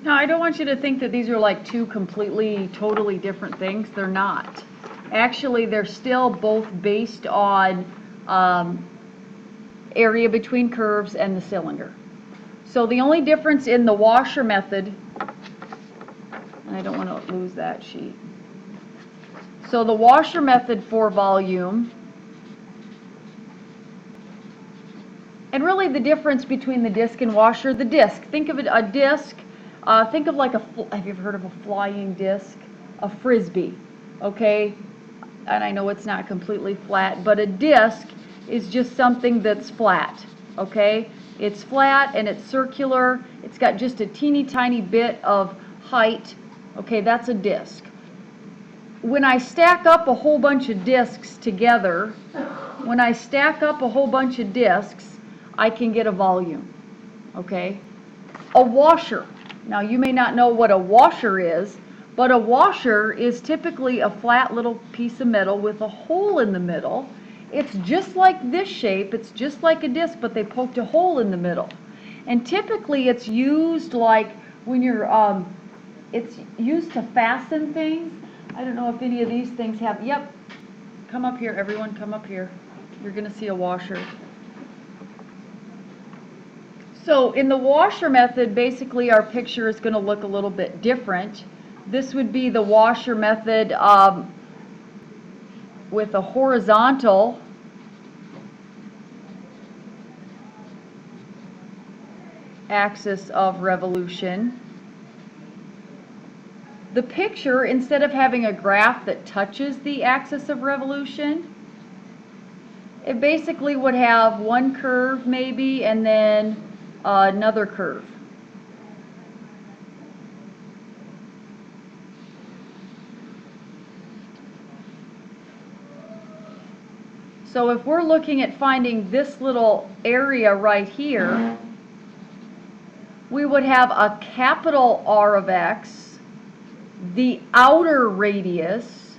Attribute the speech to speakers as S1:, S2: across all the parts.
S1: Now, I don't want you to think that these are like two completely, totally different things. They're not. Actually, they're still both based on area between curves and the cylinder. So the only difference in the washer method, and I don't want to lose that sheet. So the washer method for volume, and really the difference between the disc and washer, the disc, think of it, a disc, think of like have you ever heard of a flying disc? A frisbee, okay? And I know it's not completely flat, but a disc is just something that's flat, okay? It's flat and it's circular. It's got just a teeny tiny bit of height, okay? That's a disc. When I stack up a whole bunch of discs together, I can get a volume, okay? A washer. Now, you may not know what a washer is, but a washer is typically a flat little piece of metal with a hole in the middle. It's just like this shape, it's just like a disc, but they poked a hole in the middle. And typically it's used like when you're, it's used to fasten things. I don't know if any of these things have, yep, come up here, everyone, come up here. You're gonna see a washer. So in the washer method, basically our picture is going to look a little bit different. This would be the washer method with a horizontal axis of revolution. The picture, instead of having a graph that touches the axis of revolution, it basically would have one curve maybe and then another curve. So if we're looking at finding this little area right here, we would have a capital R of X, the outer radius,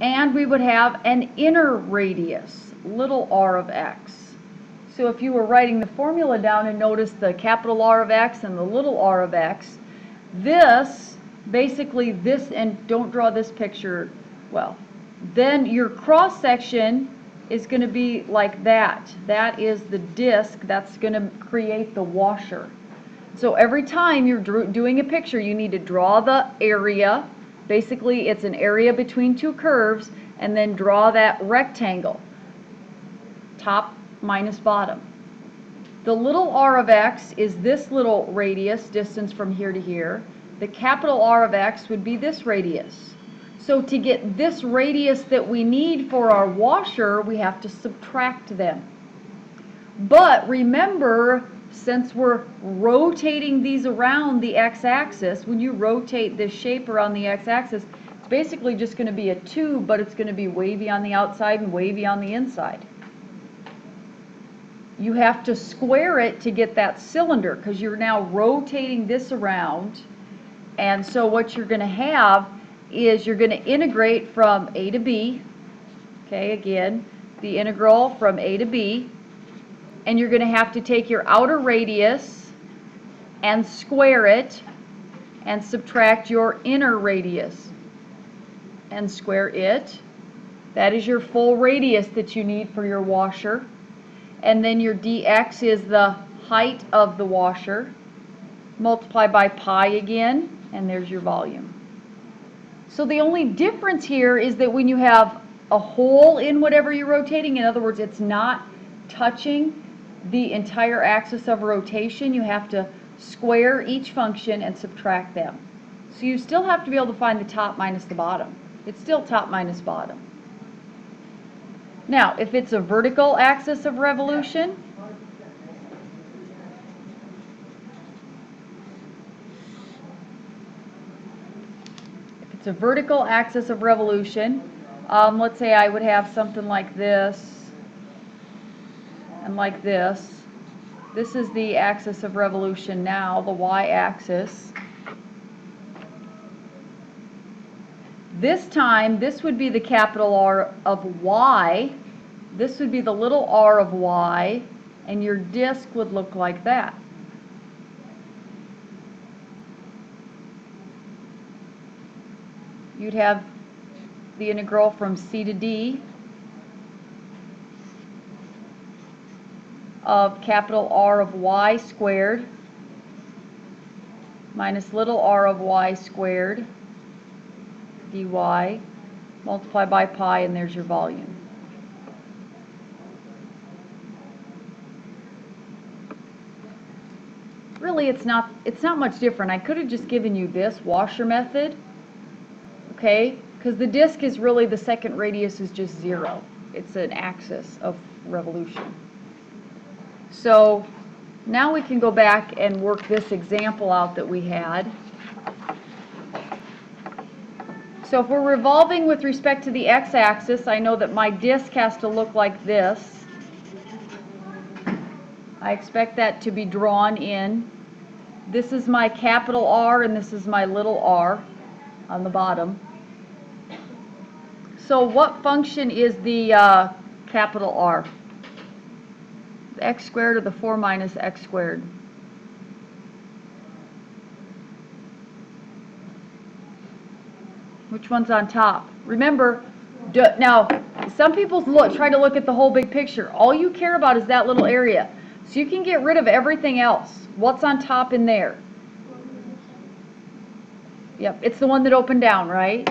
S1: and we would have an inner radius, little r of x. So if you were writing the formula down and notice the capital R of X and the little r of X, this, basically this, and don't draw this picture, well, then your cross section is going to be like that. That is the disc that's going to create the washer. So every time you're doing a picture, you need to draw the area. Basically, it's an area between two curves, and then draw that rectangle, top minus bottom. The little r of x is this little radius, distance from here to here. The capital R of x would be this radius. So to get this radius that we need for our washer, we have to subtract them. But remember, since we're rotating these around the x-axis, when you rotate this shape around the x-axis, it's basically just going to be a tube, but it's going to be wavy on the outside and wavy on the inside. You have to square it to get that cylinder because you're now rotating this around. And so what you're going to have is you're going to integrate from A to B. Okay, again, the integral from A to B. And you're going to have to take your outer radius and square it and subtract your inner radius and square it. That is your full radius that you need for your washer. And then your dx is the height of the washer. Multiply by pi again, and there's your volume. So the only difference here is that when you have a hole in whatever you're rotating, in other words, it's not touching the entire axis of rotation, you have to square each function and subtract them. So you still have to be able to find the top minus the bottom. It's still top minus bottom. Now, if it's a vertical axis of revolution, let's say I would have something like this and like this. This is the axis of revolution now, the y-axis. This time, this would be the capital R of y. This would be the little r of y, and your disc would look like that. you'd have the integral from c to d of capital R of y squared minus little r of y squared dy multiplied by pi, and there's your volume. Really, it's not much different. I could have just given you this washer method, okay, because the disk is really, the second radius is just 0. It's an axis of revolution. So now we can go back and work this example out that we had. So if we're revolving with respect to the x-axis, I know that my disk has to look like this. I expect that to be drawn in. This is my capital R and this is my little r on the bottom. So what function is the capital R? The x squared or the 4 minus x squared? Which one's on top? Remember, now some people try to look at the whole big picture. All you care about is that little area. So you can get rid of everything else. What's on top in there? Yep, it's the one that opened down, right?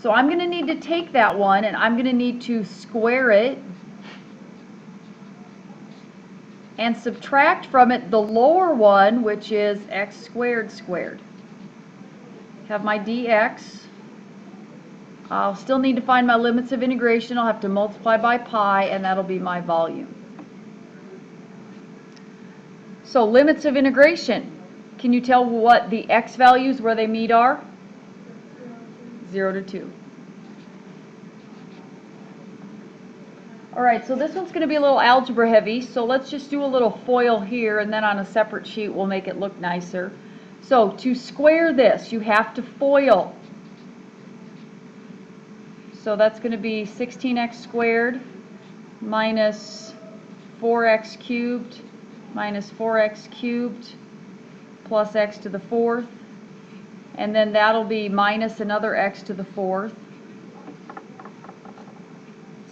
S1: So I'm going to need to take that one and I'm going to need to square it and subtract from it the lower one, which is x squared squared. Have my dx. I'll still need to find my limits of integration. I'll have to multiply by pi, and that'll be my volume. So limits of integration. Can you tell what the x values where they meet are? 0 to 2. Alright, so this one's going to be a little algebra heavy, so let's just do a little FOIL here, and then on a separate sheet we'll make it look nicer. So to square this, you have to FOIL. So that's going to be 16x squared minus 4x cubed minus 4x cubed plus x to the 4th. And then that'll be minus another x to the 4th.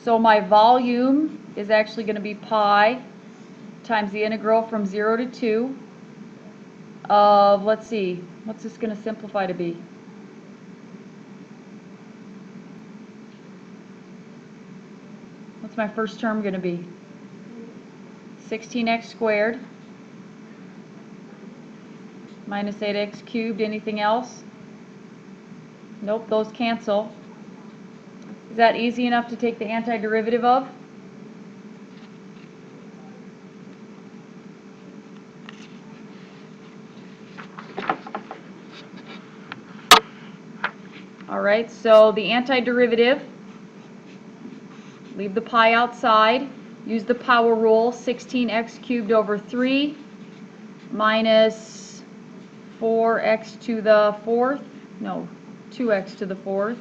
S1: So my volume is actually going to be pi times the integral from 0 to 2 of, let's see, what's this going to simplify to be? What's my first term going to be? 16x squared minus 8x cubed. Anything else? Nope, those cancel. Is that easy enough to take the antiderivative of? Alright, so the antiderivative, leave the pi outside, use the power rule, 16x cubed over 3 minus 4x to the 4th, no, 2x to the 4th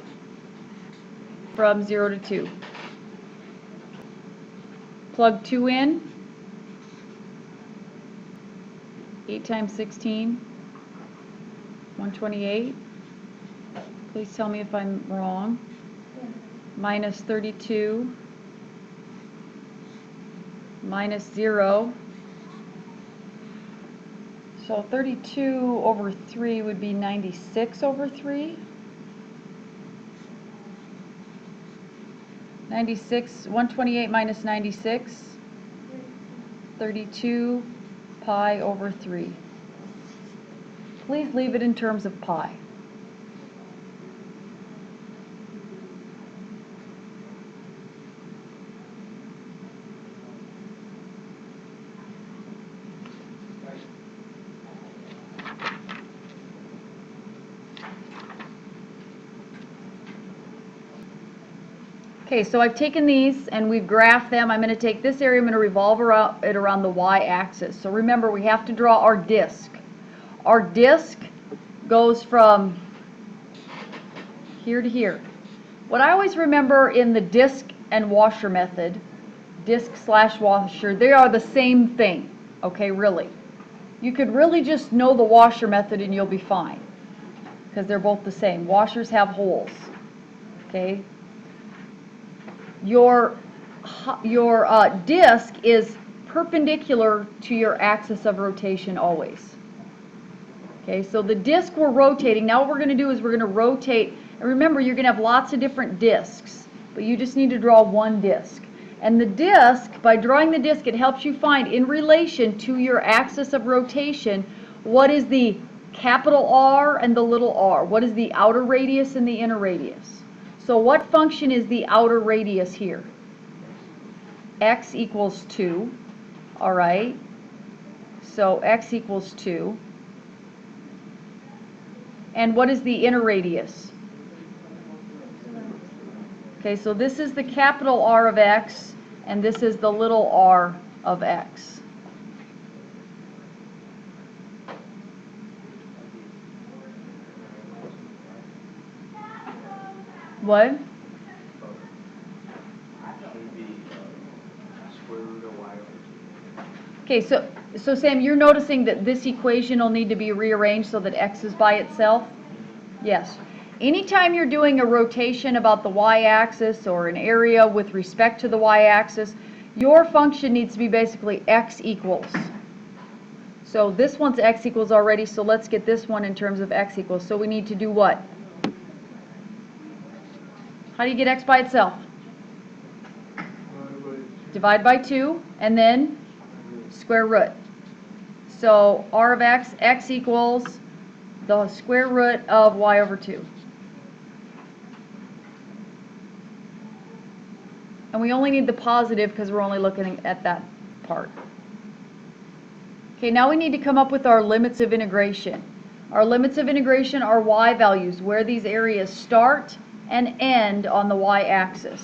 S1: from 0 to 2. Plug 2 in, 8 times 16, 128. Please tell me if I'm wrong. Minus 32 minus 0. So 32 over 3 would be 96 over 3. 96, 128 minus 96, 32 pi over 3. Please leave it in terms of pi. Okay, so I've taken these and we've graphed them. I'm going to take this area, I'm going to revolve it around the y-axis. So remember, we have to draw our disk. Our disk goes from here to here. What I always remember in the disk and washer method, disk slash washer, they are the same thing. Okay, really. You could really just know the washer method and you'll be fine, because they're both the same. Washers have holes. Okay? Your disk is perpendicular to your axis of rotation always. Okay, so the disk we're rotating, now what we're going to do is we're going to rotate, and remember you're going to have lots of different disks, but you just need to draw one disk. And the disk, by drawing the disk, it helps you find in relation to your axis of rotation what is the capital R and the little r, what is the outer radius and the inner radius. So what function is the outer radius here? X equals 2, all right, so x equals 2. And what is the inner radius? Okay, so this is the capital R of x, and this is the little r of x. What? Okay, so Sam, you're noticing that this equation will need to be rearranged so that x is by itself? Yes. Anytime you're doing a rotation about the y-axis or an area with respect to the y-axis, your function needs to be basically x equals. So this one's x equals already, so let's get this one in terms of x equals. So we need to do what? How do you get x by itself? Divide by 2, and then square root. So r of x, x equals the square root of y over 2. And we only need the positive because we're only looking at that part. Okay, now we need to come up with our limits of integration. Our limits of integration are y values, where these areas start and end on the y-axis.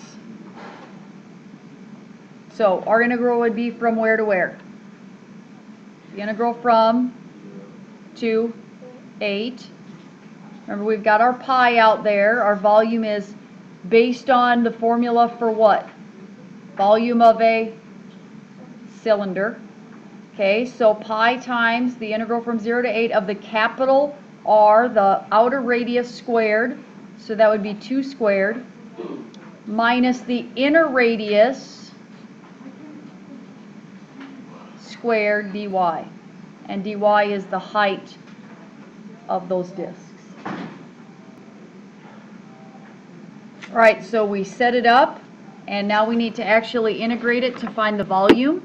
S1: So our integral would be from where to where? The integral from 2, 8. Remember, we've got our pi out there. Our volume is based on the formula for what? Volume of a cylinder. Okay, so pi times the integral from 0 to 8 of the capital R, the outer radius squared, so that would be 2 squared, minus the inner radius squared dy. And dy is the height of those disks. All right, so we set it up, and now we need to actually integrate it to find the volume.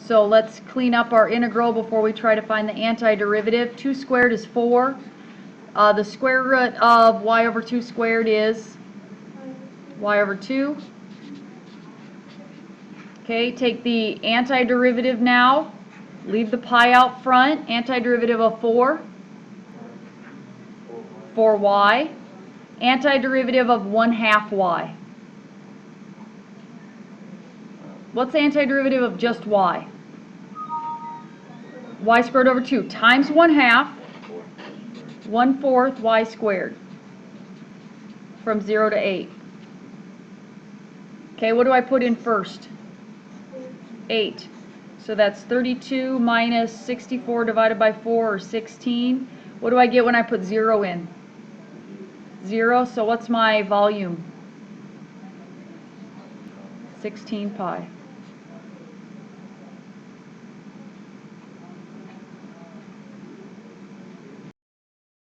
S1: So let's clean up our integral before we try to find the antiderivative. 2 squared is 4. The square root of y over 2 squared is y over 2. Okay, take the antiderivative now. Leave the pi out front. Antiderivative of 4. 4y. Antiderivative of 1/2 y. What's the antiderivative of just y? Y squared over 2 times 1/2, 1/4 y squared from 0 to 8. Okay, what do I put in first? 8. So that's 32 minus 64 divided by 4, or 16. What do I get when I put 0 in? 0, so what's my volume? 16 pi.